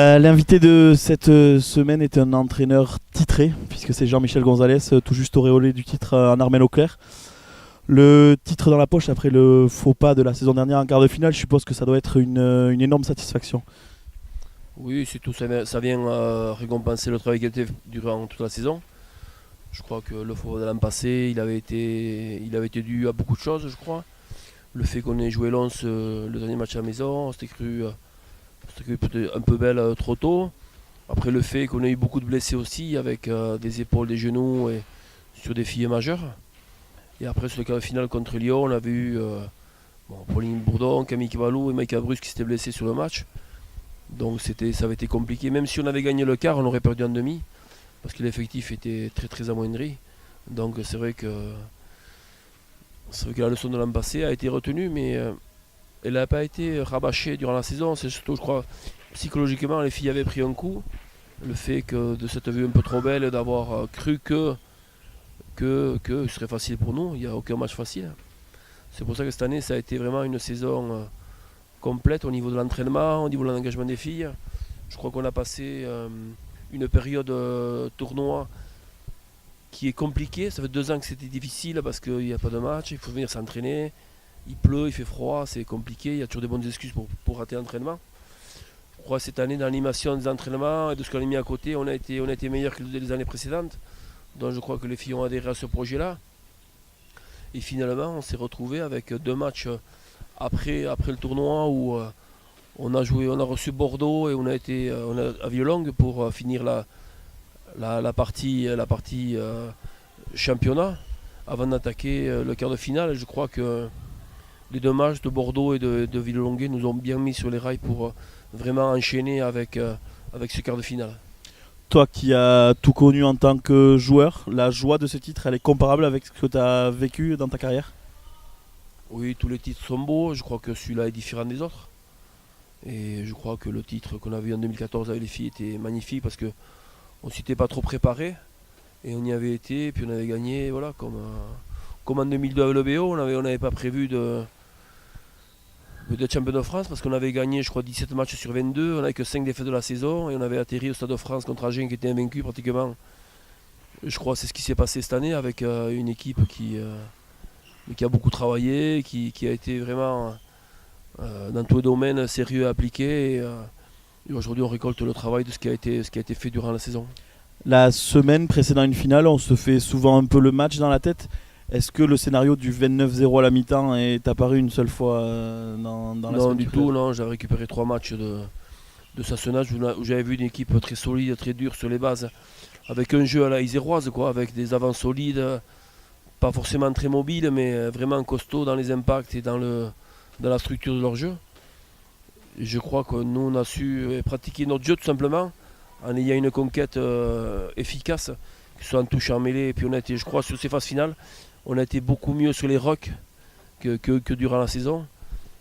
L'invité de cette semaine est un entraîneur titré, puisque c'est Jean-Michel Gonzalez, tout juste auréolé du titre en Armel Auclair. Le titre dans la poche après le faux pas de la saison dernière en quart de finale, je suppose que ça doit être une énorme satisfaction. Oui, c'est tout, ça vient récompenser le travail qui a été fait durant toute la saison. Je crois que le faux de l'an passé, il avait été dû à beaucoup de choses, je crois. Le fait qu'on ait joué Lens le dernier match à la maison, c'était cru peut-être un peu belle trop tôt. Après le fait qu'on ait eu beaucoup de blessés aussi, avec des épaules, des genoux et sur des filles majeures. Et après sur le quart de finale contre Lyon, on avait eu Pauline Bourdon, Camille Kivalou et Mike Abrus qui s'étaient blessés sur le match. Donc ça avait été compliqué. Même si on avait gagné le quart, on aurait perdu en demi. Parce que l'effectif était très très amoindri. Donc c'est vrai que la leçon de l'an passé a été retenue, mais elle n'a pas été rabâchée durant la saison. C'est surtout, je crois, psychologiquement, les filles avaient pris un coup. Le fait que de cette vue un peu trop belle, d'avoir cru que ce serait facile pour nous. Il n'y a aucun match facile. C'est pour ça que cette année, ça a été vraiment une saison complète au niveau de l'entraînement, au niveau de l'engagement des filles. Je crois qu'on a passé une période tournoi qui est compliquée. Ça fait 2 ans que c'était difficile parce qu'il n'y a pas de match, il faut venir s'entraîner. Il pleut, il fait froid, c'est compliqué. Il y a toujours des bonnes excuses pour rater l'entraînement. Je crois que cette année, dans l'animation des entraînements et de ce qu'on a mis à côté, on a été meilleur que les années précédentes. Donc je crois que les filles ont adhéré à ce projet-là. Et finalement, on s'est retrouvé avec 2 matchs après le tournoi où on a reçu Bordeaux et on a été à Violongue pour finir la partie championnat avant d'attaquer le quart de finale. Et je crois que les 2 matchs de Bordeaux et de Villelongue nous ont bien mis sur les rails pour vraiment enchaîner avec ce quart de finale. Toi qui as tout connu en tant que joueur, la joie de ce titre, elle est comparable avec ce que tu as vécu dans ta carrière? Oui, tous les titres sont beaux. Je crois que celui-là est différent des autres. Et je crois que le titre qu'on a vu en 2014 avec les filles était magnifique parce qu'on ne s'était pas trop préparé. Et on y avait été, puis on avait gagné, voilà, comme en 2002 avec le BO, on n'avait pas prévu d'être champion de France parce qu'on avait gagné, je crois, 17 matchs sur 22, on n'avait que 5 défaites de la saison et on avait atterri au Stade de France contre Agen qui était invaincu pratiquement. Je crois que c'est ce qui s'est passé cette année avec une équipe qui a beaucoup travaillé, qui a été vraiment dans tous les domaines sérieux et appliqué. Et aujourd'hui, on récolte le travail de ce qui a été fait durant la saison. La semaine précédant une finale, on se fait souvent un peu le match dans la tête. Est-ce que le scénario du 29-0 à la mi-temps est apparu une seule fois dans la Non, semaine du tout, non. J'avais récupéré 3 matchs de Sassenage où j'avais vu une équipe très solide, très dure sur les bases, avec un jeu à la iséroise, quoi, avec des avants solides, pas forcément très mobiles, mais vraiment costauds dans les impacts et dans la structure de leur jeu. Et je crois que nous, on a su pratiquer notre jeu tout simplement en ayant une conquête efficace, que ce soit en touche, en mêlée. Et puis on a été, je crois, sur ces phases finales, on a été beaucoup mieux sur les rocks que durant la saison.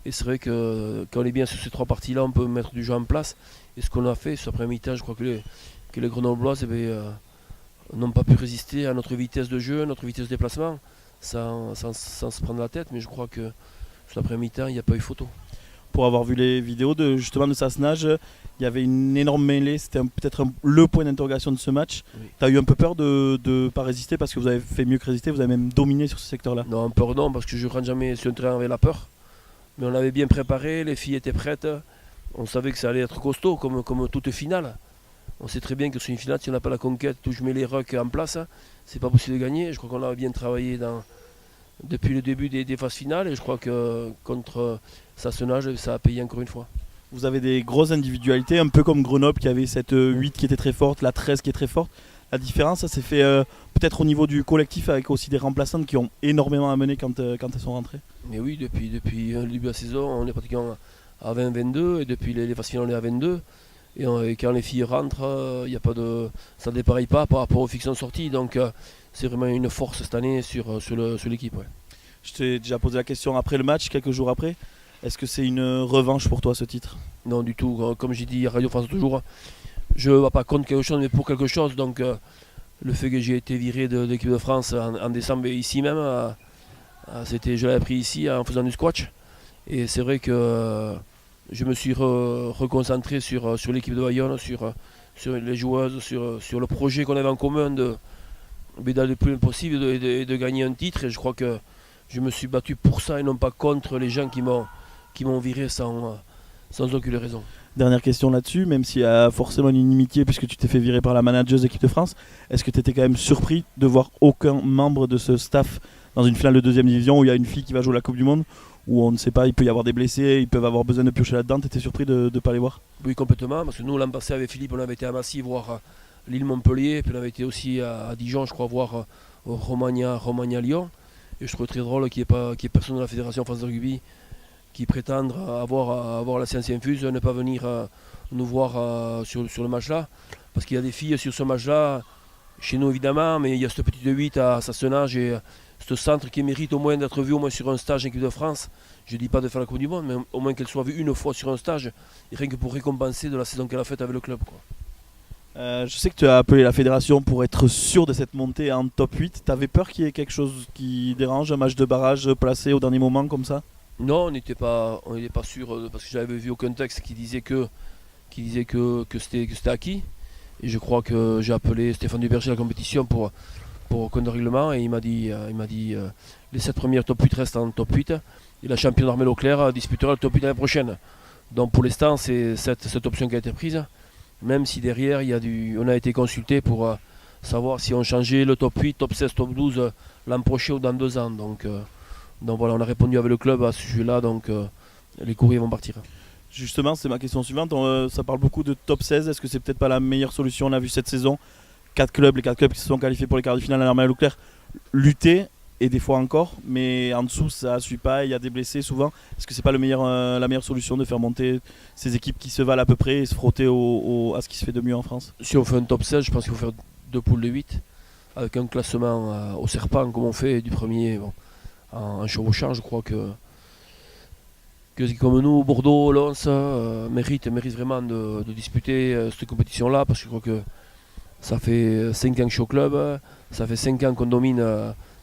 Et c'est vrai que quand on est bien sur ces 3 parties-là, on peut mettre du jeu en place. Et ce qu'on a fait sur l'après-midi, je crois que les Grenobloises n'ont pas pu résister à notre vitesse de jeu, notre vitesse de déplacement, sans se prendre la tête. Mais je crois que sur l'après-midi, il n'y a pas eu photo. Pour avoir vu les vidéos justement de Sassenage, il y avait une énorme mêlée, c'était peut-être le point d'interrogation de ce match. Oui. Tu as eu un peu peur de ne pas résister parce que vous avez fait mieux que résister, vous avez même dominé sur ce secteur-là? Non, peur non, parce que je ne rentre jamais sur un terrain avec la peur. Mais on avait bien préparé, les filles étaient prêtes. On savait que ça allait être costaud, comme toute finale. On sait très bien que sur une finale, si on n'a pas la conquête, touche mêlée, ruck en place, c'est pas possible de gagner. Je crois qu'on a bien travaillé depuis le début des phases finales et je crois que contre Sassenage, ça a payé encore une fois. Vous avez des grosses individualités, un peu comme Grenoble qui avait cette 8 qui était très forte, la 13 qui est très forte. La différence, ça s'est fait peut-être au niveau du collectif avec aussi des remplaçantes qui ont énormément amené quand elles sont rentrées. Mais oui, depuis le début de la saison, on est pratiquement à 20-22 et depuis les phases finales, on est à 22. Et quand les filles rentrent, ça ne dépareille pas par rapport aux fictions sorties. Donc c'est vraiment une force cette année sur l'équipe. Ouais. Je t'ai déjà posé la question après le match, quelques jours après. Est-ce que c'est une revanche pour toi ce titre? Non, du tout. Comme j'ai dit à Radio France toujours, je ne vais pas contre quelque chose, mais pour quelque chose. Donc le fait que j'ai été viré de l'équipe de France en décembre, ici même, je l'avais pris ici en faisant du squash. Et c'est vrai que je me suis reconcentré sur l'équipe de Bayonne, sur les joueuses, sur le projet qu'on avait en commun d'aller le plus possible et de gagner un titre. Et je crois que je me suis battu pour ça et non pas contre les gens qui m'ont viré sans aucune raison. Dernière question là-dessus, même s'il y a forcément une inimitié puisque tu t'es fait virer par la manageuse de l'équipe de France, est-ce que tu étais quand même surpris de voir aucun membre de ce staff dans une finale de deuxième division où il y a une fille qui va jouer la Coupe du Monde, où on ne sait pas, il peut y avoir des blessés, ils peuvent avoir besoin de piocher là-dedans, tu étais surpris de ne pas les voir? Oui, complètement, parce que nous l'an passé avec Philippe, on avait été à Massy voir l'île Montpellier, puis on avait été aussi à Dijon, je crois, voir Romagna-Lyon. Et je trouve très drôle qu'il n'y ait personne de la Fédération France de rugby qui prétendent avoir la science infuse, ne pas venir nous voir sur le match-là. Parce qu'il y a des filles sur ce match-là, chez nous évidemment, mais il y a cette petite de 8 à Sassenage et ce centre qui mérite au moins d'être vu au moins sur un stage en équipe de France. Je ne dis pas de faire la Coupe du Monde, mais au moins qu'elle soit vue une fois sur un stage, et rien que pour récompenser de la saison qu'elle a faite avec le club, quoi. Je sais que tu as appelé la fédération pour être sûr de cette montée en top 8. Tu avais peur qu'il y ait quelque chose qui dérange, un match de barrage placé au dernier moment comme ça? Non, on n'était pas sûr, parce que j'avais vu aucun texte qui disait que c'était acquis. Et je crois que j'ai appelé Stéphane Duberger à la compétition pour compte de règlement, et il m'a dit les 7 premières top 8 restent en top 8 et la championne Armelle Auclair disputera le top 8 l'année prochaine. Donc pour l'instant c'est cette option qui a été prise, même si derrière on a été consulté pour savoir si on changeait le top 8, top 16, top 12 l'an prochain ou dans 2 ans. Donc voilà, on a répondu avec le club à ce sujet-là, donc les courriers vont partir. Justement, c'est ma question suivante. Ça parle beaucoup de top 16. Est-ce que c'est peut-être pas la meilleure solution? On a vu cette saison, les 4 clubs qui se sont qualifiés pour les quarts de finale à l'Armelle Auclair lutter, et des fois encore, mais en dessous ça ne suit pas, il y a des blessés souvent. Est-ce que c'est pas la meilleure solution de faire monter ces équipes qui se valent à peu près et se frotter à ce qui se fait de mieux en France? Si on fait un top 16, je pense qu'il faut faire 2 poules de 8 avec un classement au serpent comme on fait du premier en chevauchant. Je crois que comme nous, Bordeaux, Lens méritent vraiment de disputer cette compétition-là, parce que je crois que ça fait 5 ans que je suis au club, ça fait 5 ans qu'on domine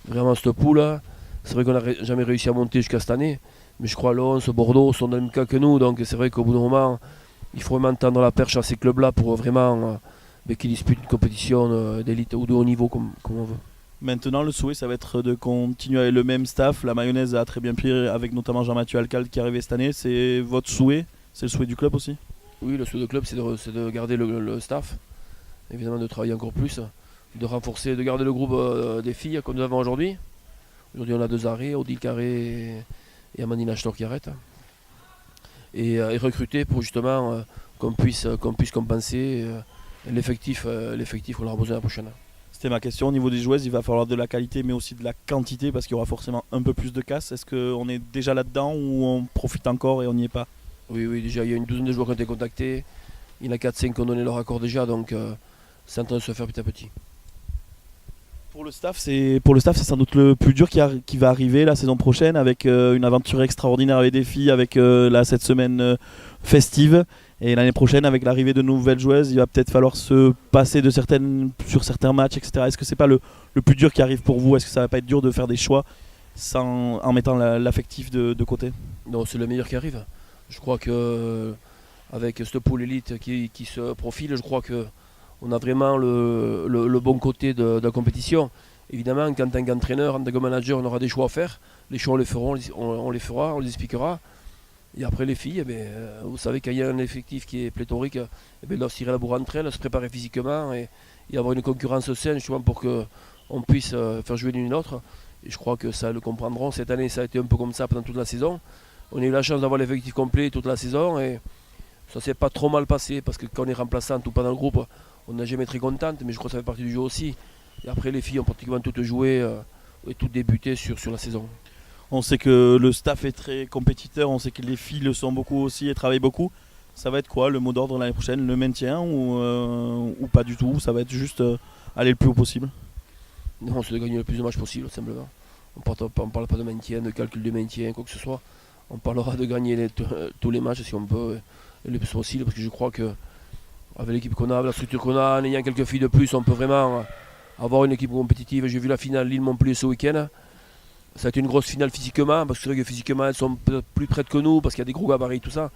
vraiment cette poule. C'est vrai qu'on n'a jamais réussi à monter jusqu'à cette année, mais je crois que Lens, Bordeaux sont dans le même cas que nous, donc c'est vrai qu'au bout d'un moment, il faut vraiment tendre la perche à ces clubs-là pour vraiment qu'ils disputent une compétition d'élite ou de haut niveau comme on veut. Maintenant, le souhait, ça va être de continuer avec le même staff. La mayonnaise a très bien pris, avec notamment Jean-Mathieu Alcal qui est arrivé cette année. C'est votre souhait? C'est le souhait du club aussi? Oui, le souhait du club, c'est de garder le staff, évidemment de travailler encore plus, de renforcer, de garder le groupe des filles comme nous avons aujourd'hui. Aujourd'hui, on a 2 arrêts, Odile Carré et Amandine Ashtor qui arrêtent. Et recruter pour justement qu'on puisse compenser l'effectif qu'on aura besoin la prochaine. C'était ma question. Au niveau des joueuses, il va falloir de la qualité mais aussi de la quantité parce qu'il y aura forcément un peu plus de casse. Est-ce qu'on est déjà là-dedans ou on profite encore et on n'y est pas? Oui, déjà il y a une douzaine de joueurs qui ont été contactés. Il y en a 4-5 qui ont donné leur accord déjà, donc c'est en train de se faire petit à petit. Pour le staff, c'est sans doute le plus dur qui va arriver la saison prochaine, avec une aventure extraordinaire avec des filles, avec cette semaine festive. Et l'année prochaine, avec l'arrivée de nouvelles joueuses, il va peut-être falloir se passer sur certains matchs, etc. Est-ce que c'est pas le plus dur qui arrive pour vous? Est-ce que ça va pas être dur de faire des choix en mettant l'affectif de côté? Non, c'est le meilleur qui arrive. Je crois que avec cette poule élite qui se profile, je crois que on a vraiment le bon côté de la compétition. Évidemment, en tant qu'entraîneur, en tant que manager, on aura des choix à faire. Les choix, on les fera, on les expliquera. Et après les filles, vous savez qu'il y a un effectif qui est pléthorique, elles doivent tirer la bourre entre elles, se préparer physiquement et avoir une concurrence saine justement pour qu'on puisse faire jouer l'une et l'autre. Et je crois que ça le comprendront. Cette année, ça a été un peu comme ça pendant toute la saison. On a eu la chance d'avoir l'effectif complet toute la saison et ça s'est pas trop mal passé parce que quand on est remplaçante ou pas dans le groupe, on n'a jamais très contente, mais je crois que ça fait partie du jeu aussi. Et après, les filles ont pratiquement toutes joué et toutes débuté sur la saison. On sait que le staff est très compétiteur, on sait que les filles le sont beaucoup aussi et travaillent beaucoup. Ça va être quoi le mot d'ordre l'année prochaine? Le maintien ou pas du tout? Ça va être juste aller le plus haut possible? Non, c'est de gagner le plus de matchs possible, simplement. On ne parle pas de maintien, de calcul de maintien, quoi que ce soit. On parlera de gagner tous les matchs si on peut, le plus possible, parce que je crois que avec l'équipe qu'on a, la structure qu'on a, en ayant quelques filles de plus, on peut vraiment avoir une équipe compétitive. J'ai vu la finale Lille-Montpellier ce week-end. Ça a été une grosse finale physiquement, parce que c'est vrai que physiquement elles sont peut-être plus près que nous, parce qu'il y a des gros gabarits, tout ça.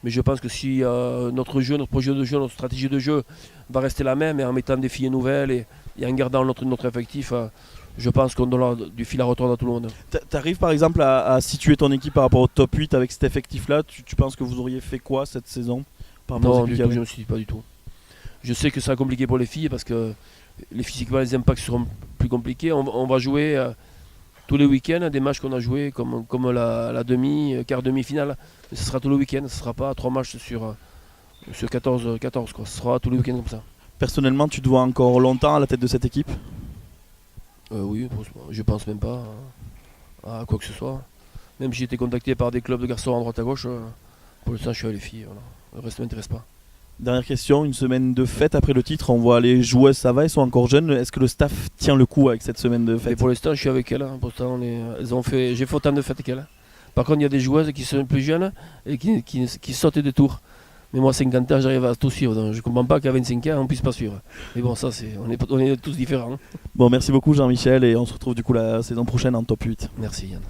Mais je pense que si notre jeu, notre projet de jeu, notre stratégie de jeu va rester la même, et en mettant des filles nouvelles et en gardant notre effectif, je pense qu'on donnera du fil à retordre à tout le monde. Tu arrives par exemple à situer ton équipe par rapport au top 8 avec cet effectif-là. Tu penses que vous auriez fait quoi cette saison par rapport aux Non, équipes du qu'il y tout, avait je ne me suis dit pas du tout. Je sais que ça sera compliqué pour les filles parce que physiquement les impacts seront plus compliqués. On va jouer tous les week-ends des matchs qu'on a joués comme la quart demi-finale. Mais ce sera tous les week-ends, ce ne sera pas 3 matchs sur 14 quoi. Ce sera tous les week-ends comme ça. Personnellement, tu te vois encore longtemps à la tête de cette équipe? Oui, je pense même pas à quoi que ce soit. Même si j'ai été contacté par des clubs de garçons à droite à gauche, pour l'instant je suis avec les filles. Voilà. Le reste ne m'intéresse pas. Dernière question, une semaine de fête après le titre, on voit les joueuses, ça va, elles sont encore jeunes. Est-ce que le staff tient le coup avec cette semaine de Mais fête? pour l'instant je suis avec elles. Pourtant j'ai fait autant de fêtes qu'elles. Par contre il y a des joueuses qui sont plus jeunes et qui sautent des tours. Mais moi, 50 ans, j'arrive à tout suivre. Donc je ne comprends pas qu'à 25 ans, on ne puisse pas suivre. Mais bon, ça, on est tous différents. Bon, merci beaucoup Jean-Michel et on se retrouve du coup la saison prochaine en top 8. Merci Yann.